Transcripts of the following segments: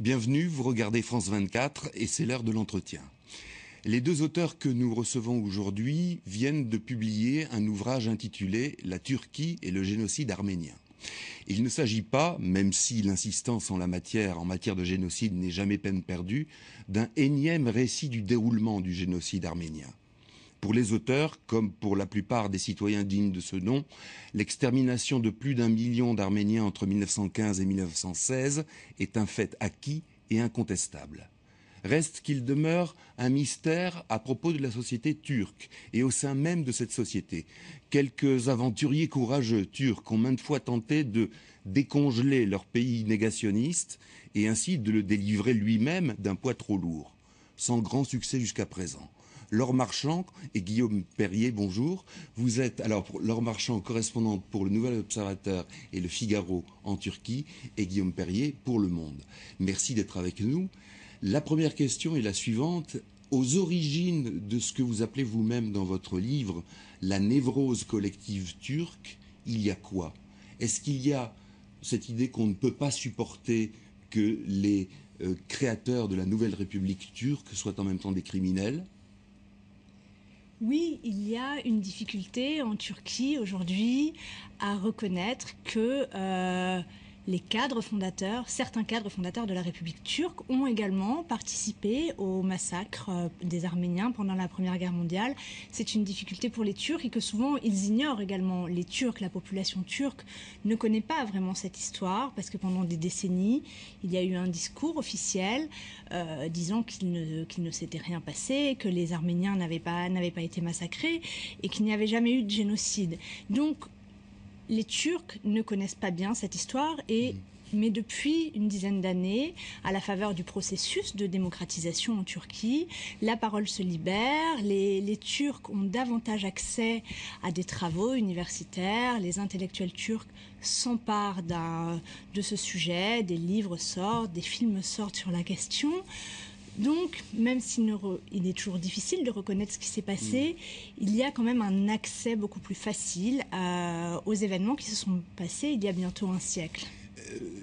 Bienvenue, vous regardez France 24 et c'est l'heure de l'entretien. Les deux auteurs que nous recevons aujourd'hui viennent de publier un ouvrage intitulé « La Turquie et le génocide arménien ». Il ne s'agit pas, même si l'insistance en matière de génocide n'est jamais peine perdue, d'un énième récit du déroulement du génocide arménien. Pour les auteurs, comme pour la plupart des citoyens dignes de ce nom, l'extermination de plus d'1 million d'Arméniens entre 1915 et 1916 est un fait acquis et incontestable. Reste qu'il demeure un mystère à propos de la société turque et au sein même de cette société. Quelques aventuriers courageux turcs ont maintes fois tenté de décongeler leur pays négationniste et ainsi de le délivrer lui-même d'un poids trop lourd, sans grand succès jusqu'à présent. Laure Marchand et Guillaume Perrier, bonjour. Vous êtes, alors, Laure Marchand, correspondante pour le Nouvel Observateur et le Figaro en Turquie, et Guillaume Perrier pour Le Monde. Merci d'être avec nous. La première question est la suivante. Aux origines de ce que vous appelez vous-même dans votre livre la névrose collective turque, il y a quoi? Est-ce qu'il y a cette idée qu'on ne peut pas supporter que les créateurs de la nouvelle République turque soient en même temps des criminels? Oui, il y a une difficulté en Turquie aujourd'hui à reconnaître que les cadres fondateurs, certains cadres fondateurs de la République turque ont également participé au massacre des Arméniens pendant la Première Guerre mondiale. C'est une difficulté pour les Turcs et que souvent ils ignorent également. Les Turcs, la population turque ne connaît pas vraiment cette histoire parce que pendant des décennies, il y a eu un discours officiel disant qu'il ne s'était rien passé, que les Arméniens n'avaient pas été massacrés et qu'il n'y avait jamais eu de génocide. Donc, les Turcs ne connaissent pas bien cette histoire mais depuis une dizaine d'années, à la faveur du processus de démocratisation en Turquie, la parole se libère, les Turcs ont davantage accès à des travaux universitaires, les intellectuels turcs s'emparent de ce sujet, des livres sortent, des films sortent sur la question. Donc, même s'il est toujours difficile de reconnaître ce qui s'est passé, il y a quand même un accès beaucoup plus facile aux événements qui se sont passés il y a bientôt un siècle.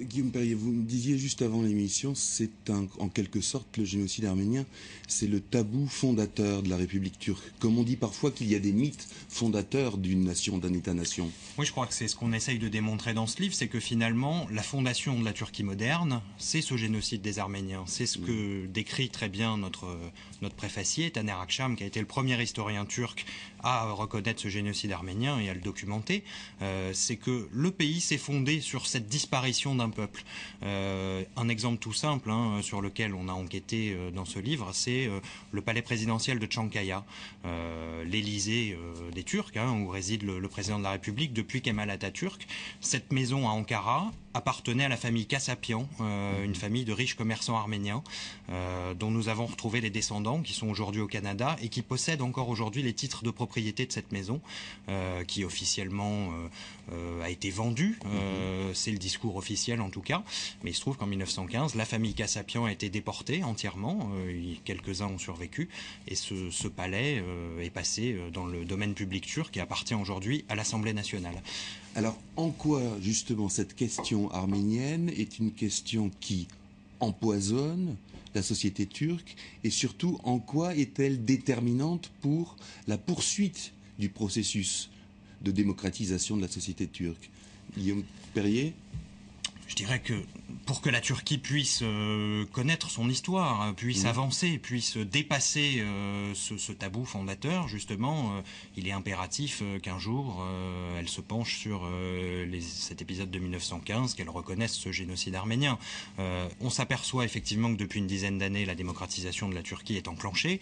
Guillaume Perrier, vous me disiez juste avant l'émission, c'est en quelque sorte le génocide arménien, c'est le tabou fondateur de la République turque. Comme on dit parfois qu'il y a des mythes fondateurs d'une nation, d'un État-nation. Oui, je crois que c'est ce qu'on essaye de démontrer dans ce livre, c'est que finalement, la fondation de la Turquie moderne, c'est ce génocide des Arméniens. C'est ce que décrit très bien notre préfacier, Taner Akçam, qui a été le premier historien turc à reconnaître ce génocide arménien et à le documenter. C'est que le pays s'est fondé sur cette disparition d'un peuple. Un exemple tout simple sur lequel on a enquêté dans ce livre, c'est le palais présidentiel de Çankaya, l'Élysée des Turcs, où réside le président de la République depuis Kemal Atatürk. Cette maison à Ankara appartenait à la famille Kassapian, une famille de riches commerçants arméniens, dont nous avons retrouvé les descendants, qui sont aujourd'hui au Canada et qui possèdent encore aujourd'hui les titres de propriété de cette maison, qui officiellement a été vendue. C'est le discours officiel en tout cas, mais il se trouve qu'en 1915, la famille Kassapian a été déportée entièrement, quelques-uns ont survécu, et ce palais est passé dans le domaine public turc et appartient aujourd'hui à l'Assemblée nationale. Alors, en quoi, justement, cette question arménienne est une question qui empoisonne la société turque et surtout, en quoi est-elle déterminante pour la poursuite du processus de démocratisation de la société turque? Guillaume Perrier? Je dirais que pour que la Turquie puisse connaître son histoire, puisse avancer, puisse dépasser ce tabou fondateur, justement, il est impératif qu'un jour elle se penche sur cet épisode de 1915, qu'elle reconnaisse ce génocide arménien. On s'aperçoit effectivement que depuis une dizaine d'années, la démocratisation de la Turquie est enclenchée.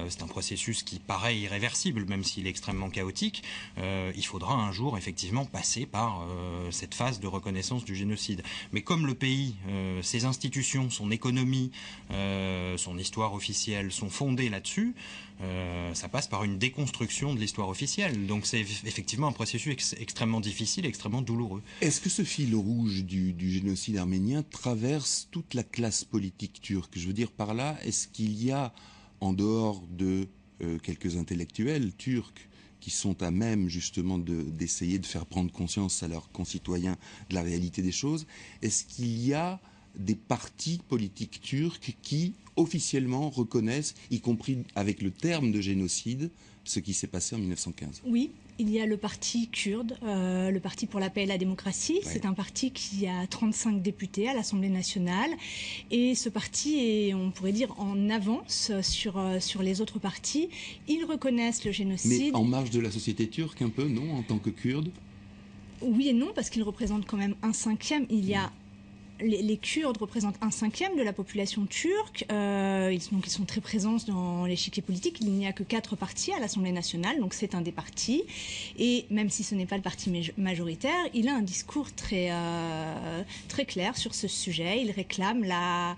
C'est un processus qui paraît irréversible, même s'il est extrêmement chaotique. Il faudra un jour effectivement passer par cette phase de reconnaissance du génocide. Mais comme le pays, ses institutions, son économie, son histoire officielle sont fondées là-dessus, ça passe par une déconstruction de l'histoire officielle. Donc c'est effectivement un processus extrêmement difficile, extrêmement douloureux. Est-ce que ce fil rouge du génocide arménien traverse toute la classe politique turque? Je veux dire par là, est-ce qu'il y a, en dehors de quelques intellectuels turcs qui sont à même justement d'essayer de faire prendre conscience à leurs concitoyens de la réalité des choses. Est-ce qu'il y a des partis politiques turcs qui officiellement reconnaissent, y compris avec le terme de génocide, ce qui s'est passé en 1915? Oui. Il y a le parti kurde, le Parti pour la paix et la démocratie. Ouais. C'est un parti qui a 35 députés à l'Assemblée nationale. Et ce parti est, on pourrait dire, en avance sur les autres partis. Ils reconnaissent le génocide. Mais en marge de la société turque un peu, non, en tant que Kurdes? Oui et non, parce qu'ils représentent quand même 1/5. Il y a... Les Kurdes représentent 1/5 de la population turque, donc ils sont très présents dans l'échiquier politique. Il n'y a que 4 partis à l'Assemblée nationale, donc c'est un des partis. Et même si ce n'est pas le parti majoritaire, il a un discours très clair sur ce sujet. Il réclame la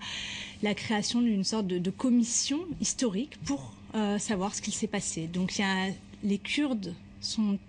création d'une sorte de commission historique pour savoir ce qu'il s'est passé. Donc les Kurdes sont